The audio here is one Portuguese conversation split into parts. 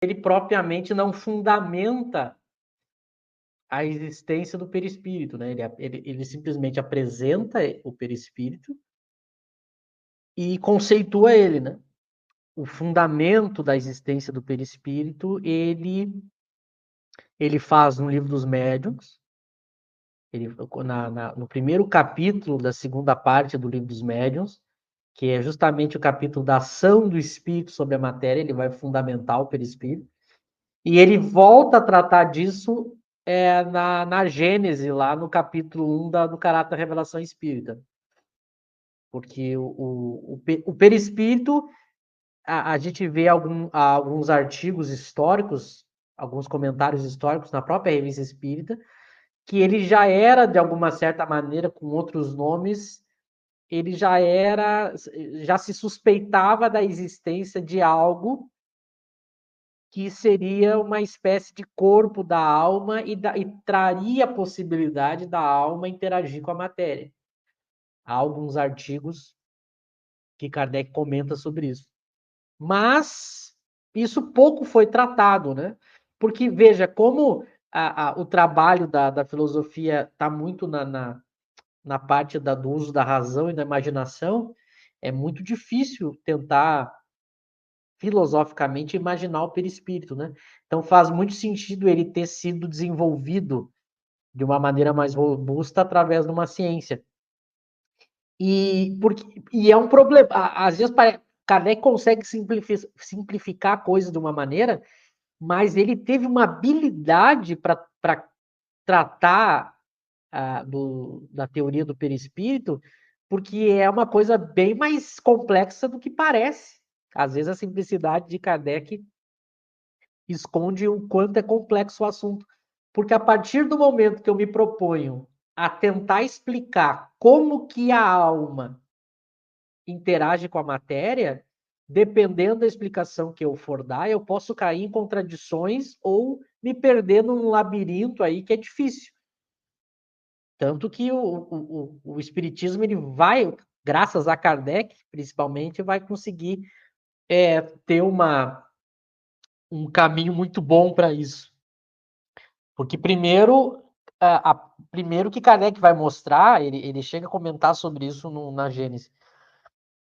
ele propriamente não fundamenta a existência do perispírito, né? Ele simplesmente apresenta o perispírito e conceitua ele, né? O fundamento da existência do perispírito, ele faz no Livro dos Médiuns, no primeiro capítulo da segunda parte do Livro dos Médiuns, que é justamente o capítulo da ação do espírito sobre a matéria, ele vai fundamentar o perispírito, e ele volta a tratar disso na Gênese, lá no capítulo 1 do Caráter da Revelação Espírita. Porque o perispírito, a gente vê alguns artigos históricos, alguns comentários históricos na própria Revista Espírita, que ele já era, de alguma certa maneira, com outros nomes, ele já se suspeitava da existência de algo que seria uma espécie de corpo da alma e traria a possibilidade da alma interagir com a matéria. Há alguns artigos que Kardec comenta sobre isso. Mas isso pouco foi tratado, né? Porque, veja, como o trabalho da filosofia está muito na parte do uso da razão e da imaginação, é muito difícil tentar filosoficamente imaginar o perispírito, né? Então faz muito sentido ele ter sido desenvolvido de uma maneira mais robusta através de uma ciência. E é um problema, às vezes Kardec consegue simplificar coisas de uma maneira, mas ele teve uma habilidade para tratar da teoria do perispírito, porque é uma coisa bem mais complexa do que parece. Às vezes a simplicidade de Kardec esconde o quanto é complexo o assunto. Porque a partir do momento que eu me proponho a tentar explicar como que a alma interage com a matéria, dependendo da explicação que eu for dar, eu posso cair em contradições ou me perder num labirinto aí que é difícil. Tanto que o Espiritismo, ele vai, graças a Kardec, principalmente, vai conseguir ter um caminho muito bom para isso. Porque primeiro que Kardec vai mostrar, ele chega a comentar sobre isso na Gênesis,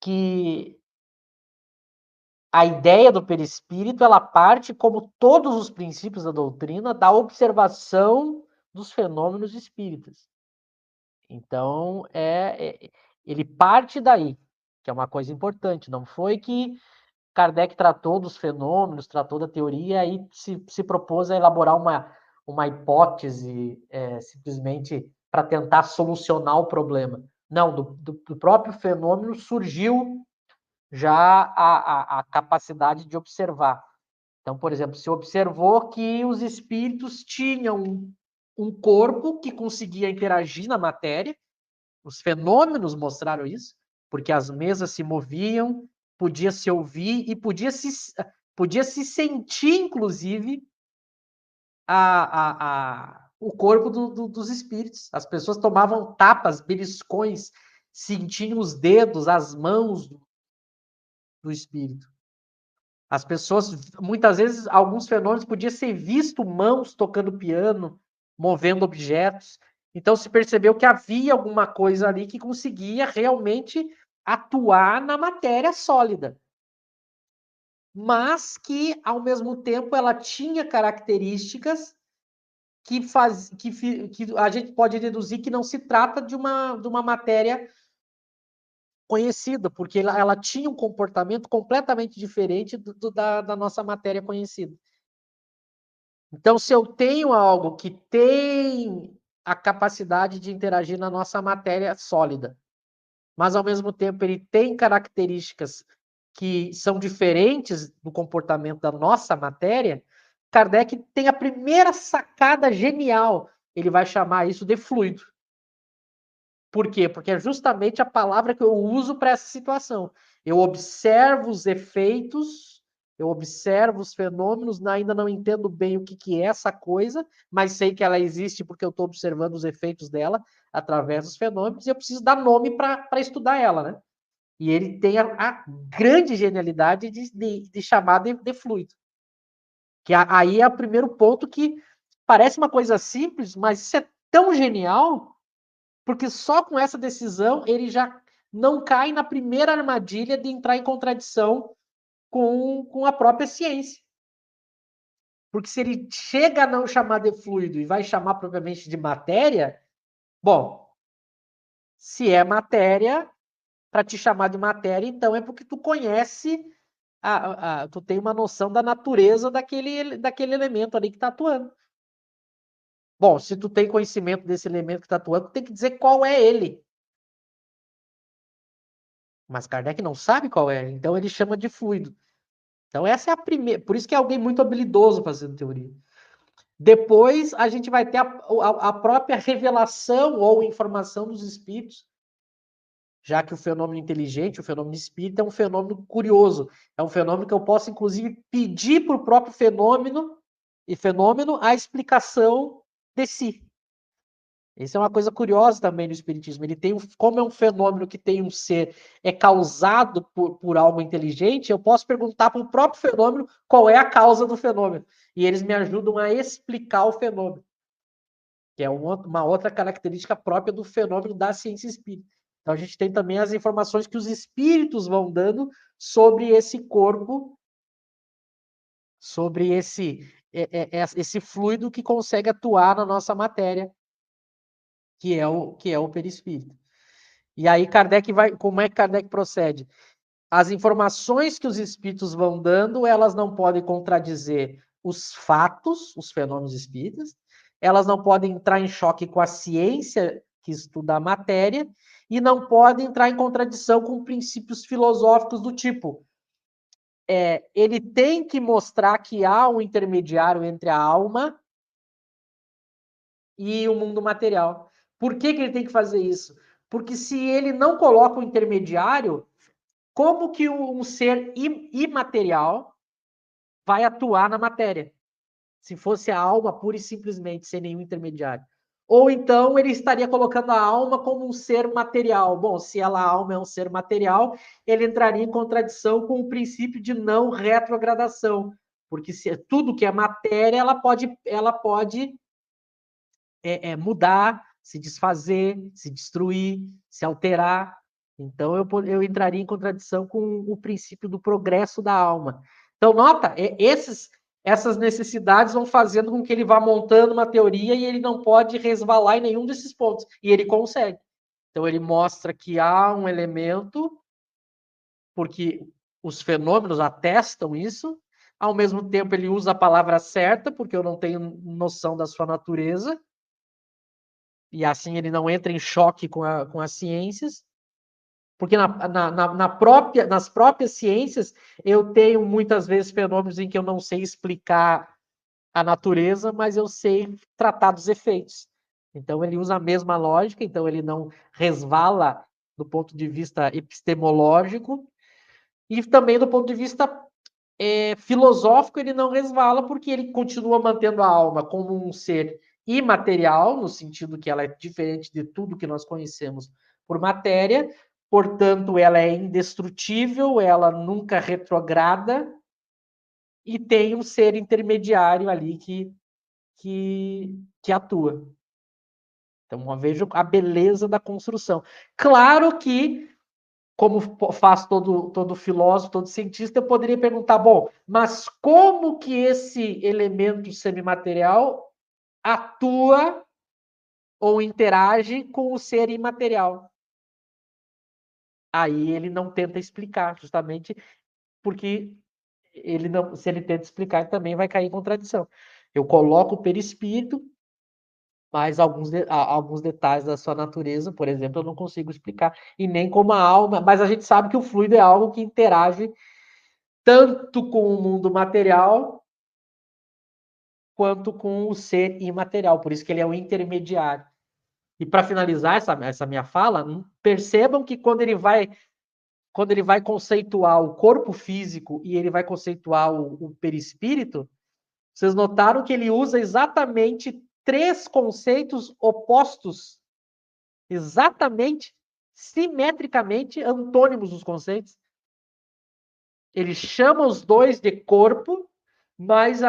que a ideia do perispírito, ela parte, como todos os princípios da doutrina, da observação dos fenômenos espíritas. Então, ele parte daí, que é uma coisa importante. Não foi que Kardec tratou dos fenômenos, tratou da teoria, e se propôs a elaborar uma hipótese simplesmente para tentar solucionar o problema. Não, do próprio fenômeno surgiu já a capacidade de observar. Então, por exemplo, se observou que os espíritos tinham um corpo que conseguia interagir na matéria, os fenômenos mostraram isso, porque as mesas se moviam, podia se ouvir e podia se sentir, inclusive, o corpo dos espíritos. As pessoas tomavam tapas, beliscões, sentiam os dedos, as mãos do espírito. As pessoas, muitas vezes, alguns fenômenos podia ser visto mãos tocando piano, movendo objetos. Então se percebeu que havia alguma coisa ali que conseguia realmente atuar na matéria sólida. Mas que, ao mesmo tempo, ela tinha características que a gente pode deduzir que não se trata de uma matéria conhecida, porque ela tinha um comportamento completamente diferente da nossa matéria conhecida. Então, se eu tenho algo que tem a capacidade de interagir na nossa matéria sólida, mas ao mesmo tempo ele tem características que são diferentes do comportamento da nossa matéria, Kardec tem a primeira sacada genial. Ele vai chamar isso de fluido. Por quê? Porque é justamente a palavra que eu uso para essa situação. Eu observo os efeitos, eu observo os fenômenos, ainda não entendo bem o que é essa coisa, mas sei que ela existe porque eu estou observando os efeitos dela através dos fenômenos e eu preciso dar nome para estudar ela, né? E ele tem a grande genialidade de chamar de fluido. Que aí é o primeiro ponto que parece uma coisa simples, mas isso é tão genial, porque só com essa decisão ele já não cai na primeira armadilha de entrar em contradição com a própria ciência. Porque se ele chega a não chamar de fluido e vai chamar propriamente de matéria, bom, se é matéria, para te chamar de matéria, então é porque tu conhece, tu tem uma noção da natureza daquele elemento ali que está atuando. Bom, se tu tem conhecimento desse elemento que está atuando, tu tem que dizer qual é ele. Mas Kardec não sabe qual é, então ele chama de fluido. Então essa é a primeira, por isso que é alguém muito habilidoso fazendo teoria. Depois a gente vai ter a própria revelação ou informação dos espíritos, já que o fenômeno inteligente, o fenômeno espírita, é um fenômeno curioso. É um fenômeno que eu posso, inclusive, pedir para o próprio fenômeno a explicação de si. Isso é uma coisa curiosa também no espiritismo. Ele tem, como é um fenômeno que tem um ser, é causado por algo inteligente, eu posso perguntar para o próprio fenômeno qual é a causa do fenômeno. E eles me ajudam a explicar o fenômeno, que é uma outra característica própria do fenômeno da ciência espírita. Então a gente tem também as informações que os espíritos vão dando esse corpo, sobre esse fluido que consegue atuar na nossa matéria, que é o perispírito. E aí Kardec como é que Kardec procede? As informações que os espíritos vão dando, elas não podem contradizer os fatos, os fenômenos espíritas, elas não podem entrar em choque com a ciência que estuda a matéria, e não podem entrar em contradição com princípios filosóficos do tipo, ele tem que mostrar que há um intermediário entre a alma e o mundo material. Por que ele tem que fazer isso? Porque se ele não coloca o intermediário, como que um ser imaterial vai atuar na matéria? Se fosse a alma pura e simplesmente, sem nenhum intermediário. Ou então ele estaria colocando a alma como um ser material. Bom, se a alma é um ser material, ele entraria em contradição com o princípio de não retrogradação. Porque se tudo que é matéria, ela pode mudar, se desfazer, se destruir, se alterar. Então, eu entraria em contradição com o princípio do progresso da alma. Então, nota, essas necessidades vão fazendo com que ele vá montando uma teoria e ele não pode resvalar em nenhum desses pontos. E ele consegue. Então, ele mostra que há um elemento, porque os fenômenos atestam isso, ao mesmo tempo ele usa a palavra certa, porque eu não tenho noção da sua natureza, e assim ele não entra em choque com as ciências, porque nas próprias ciências eu tenho muitas vezes fenômenos em que eu não sei explicar a natureza, mas eu sei tratar dos efeitos. Então ele usa a mesma lógica, então ele não resvala do ponto de vista epistemológico, e também do ponto de vista filosófico ele não resvala, porque ele continua mantendo a alma como um ser imaterial, no sentido que ela é diferente de tudo que nós conhecemos por matéria, portanto, ela é indestrutível, ela nunca retrograda, e tem um ser intermediário ali que atua. Então, eu vejo a beleza da construção. Claro que, como faz todo filósofo, todo cientista, eu poderia perguntar, bom, mas como que esse elemento semimaterial atua ou interage com o ser imaterial? Aí ele não tenta explicar, justamente porque ele não, se ele tenta explicar, ele também vai cair em contradição. Eu coloco o perispírito, mas alguns detalhes da sua natureza, por exemplo, eu não consigo explicar, e nem como a alma, mas a gente sabe que o fluido é algo que interage tanto com o mundo material quanto com o ser imaterial, por isso que ele é o intermediário. E para finalizar essa minha fala, percebam que quando ele vai conceituar o corpo físico e ele vai conceituar o perispírito, vocês notaram que ele usa exatamente 3 conceitos opostos, exatamente, simetricamente antônimos dos conceitos. Ele chama os dois de corpo, mas aí